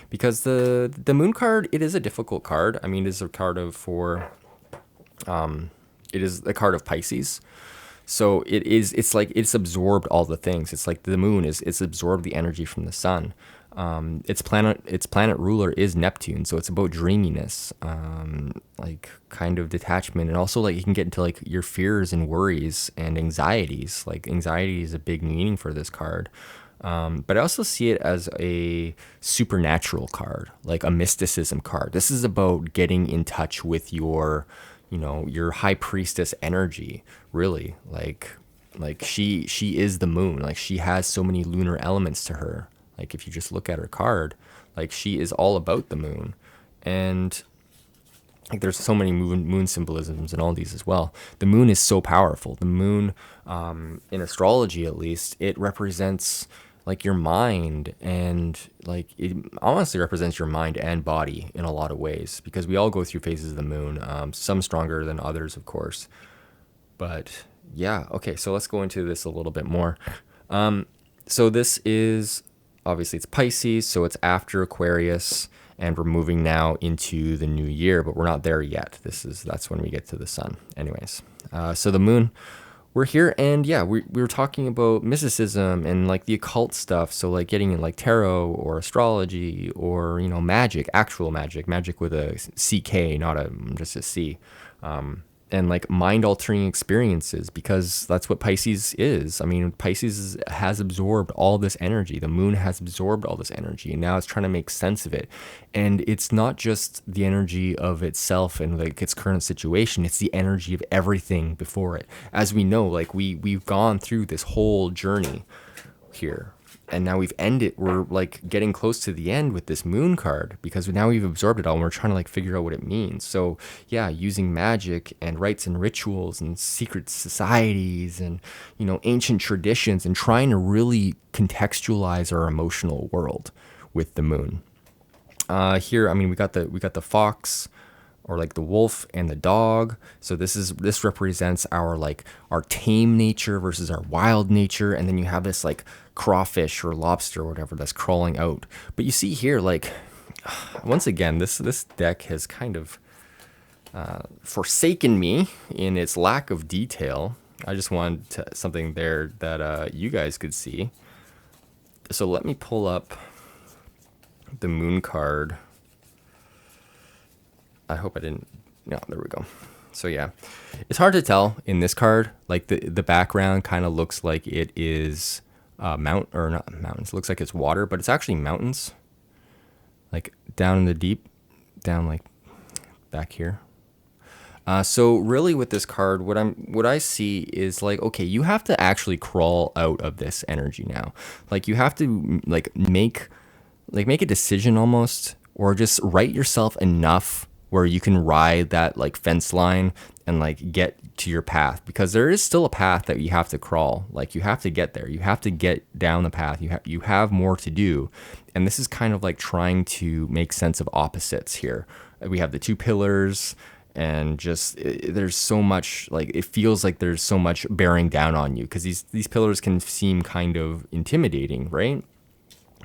because the moon card, it is a difficult card. I mean, it is a card it is a card of Pisces. So it's like it's absorbed all the things. It's like the moon it's absorbed the energy from the sun. Its planet ruler is Neptune, so it's about dreaminess, like kind of detachment, and also like you can get into like your fears and worries and anxieties. Like anxiety is a big meaning for this card. But I also see it as a supernatural card, like a mysticism card. This is about getting in touch with your high priestess energy, really. Like she is the moon. Like she has so many lunar elements to her. Like if you just look at her card, like she is all about the moon. And like there's so many moon symbolisms and all these as well. The moon is so powerful. The moon, in astrology at least, it represents like your mind, and like it honestly represents your mind and body in a lot of ways, because we all go through phases of the moon, some stronger than others, of course. But yeah, okay, so let's go into this a little bit more. So this is obviously it's Pisces, so it's after Aquarius, and we're moving now into the new year, but we're not there yet. That's when we get to the sun. Anyways, so the moon, we're here, and yeah, we were talking about mysticism and like the occult stuff. So like getting in like tarot or astrology or magic, actual magic with a CK, not a just a C. And like mind altering experiences, because that's what Pisces is. I mean, has absorbed all this energy. The moon has absorbed all this energy, and now it's trying to make sense of it. And it's not just the energy of itself and like its current situation, it's the energy of everything before it. As we know, like we've gone through this whole journey here, and now we're like getting close to the end with this moon card, because now we've absorbed it all and we're trying to like figure out what it means. So yeah, using magic and rites and rituals and secret societies and ancient traditions, and trying to really contextualize our emotional world with the moon. Here, I mean, we got the fox, or like the wolf and the dog. So this represents our tame nature versus our wild nature, and then you have this like crawfish or lobster or whatever that's crawling out. But you see here, like once again, this deck has kind of forsaken me in its lack of detail. I just wanted something there that you guys could see. So let me pull up the moon card. I hope I didn't. No, there we go. So yeah, it's hard to tell in this card. Like the background kind of looks like it is or not mountains. It looks like it's water, but it's actually mountains. Like down in the deep, down like back here. So really with this card, what I see is like, okay, you have to actually crawl out of this energy now. Like you have to make a decision almost, or just write yourself enough where you can ride that like fence line and like get to your path, because there is still a path that you have to crawl. Like you have to get there. You have to get down the path. You have more to do. And this is kind of like trying to make sense of opposites here. We have the two pillars, and there's so much, like it feels like there's so much bearing down on you, because these pillars can seem kind of intimidating, right?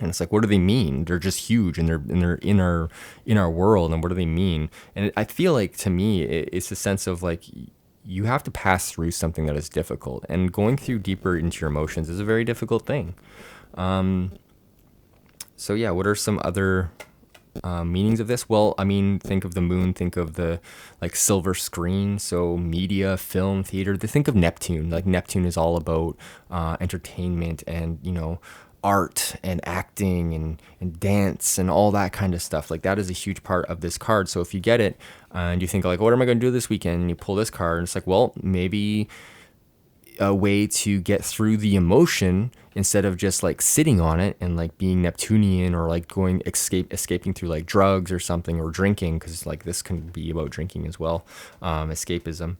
And it's like, what do they mean? They're just huge, and they're in our world. And what do they mean? And I feel like, to me, it's a sense of like you have to pass through something that is difficult, and going through deeper into your emotions is a very difficult thing. So yeah, what are some other meanings of this? Well, I mean, think of the moon, think of the like silver screen, so media, film, theater. They think of Neptune. Like Neptune is all about entertainment and art and acting and dance and all that kind of stuff. Like that is a huge part of this card. So if you get it and you think like, what am I going to do this weekend? And you pull this card, and it's like, well, maybe a way to get through the emotion, instead of just like sitting on it and like being Neptunian, or like escaping through like drugs or something, or drinking, because like this can be about drinking as well, escapism.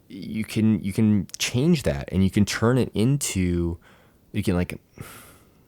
You can change that, and you can turn it into, you can like,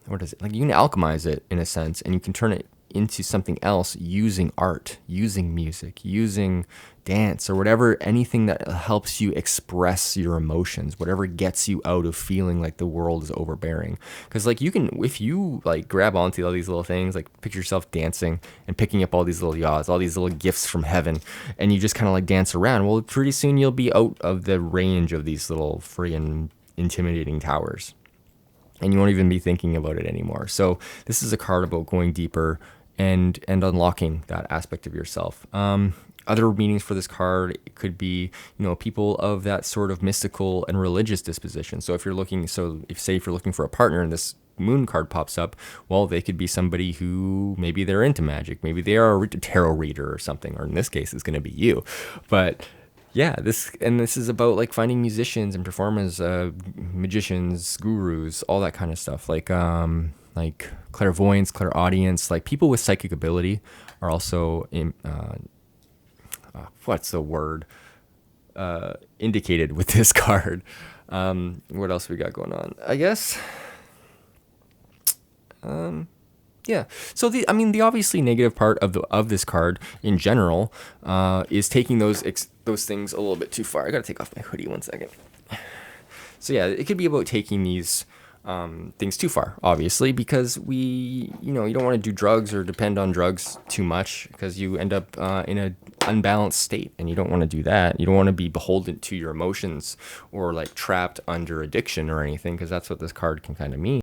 what is it, like you can alchemize it in a sense, and you can turn it into something else using art, using music, using dance, or whatever, anything that helps you express your emotions, whatever gets you out of feeling like the world is overbearing. Because like you can, if you like grab onto all these little things, like picture yourself dancing and picking up all these little yaws, all these little gifts from heaven, and you just kind of like dance around, well, pretty soon you'll be out of the range of these little friggin' intimidating towers, and you won't even be thinking about it anymore. So this is a card about going deeper and unlocking that aspect of yourself. Other meanings for this card could be, people of that sort of mystical and religious disposition. So if you're looking for a partner and this moon card pops up, well, they could be somebody who maybe they're into magic, maybe they are a tarot reader or something, or in this case, it's going to be you. But yeah, this is about like finding musicians and performers, magicians, gurus, all that kind of stuff. Like clairvoyance, clairaudience, like people with psychic ability are also what's the word? Indicated with this card. What else we got going on? I guess. Yeah. So the obviously negative part of this card in general is taking those things a little bit too far. I gotta take off my hoodie 1 second. So yeah, it could be about taking these things too far, obviously, because you don't want to do drugs or depend on drugs too much, because you end up in an unbalanced state, and you don't want to do that. You don't want to be beholden to your emotions or like trapped under addiction or anything, because that's what this card can kind of mean.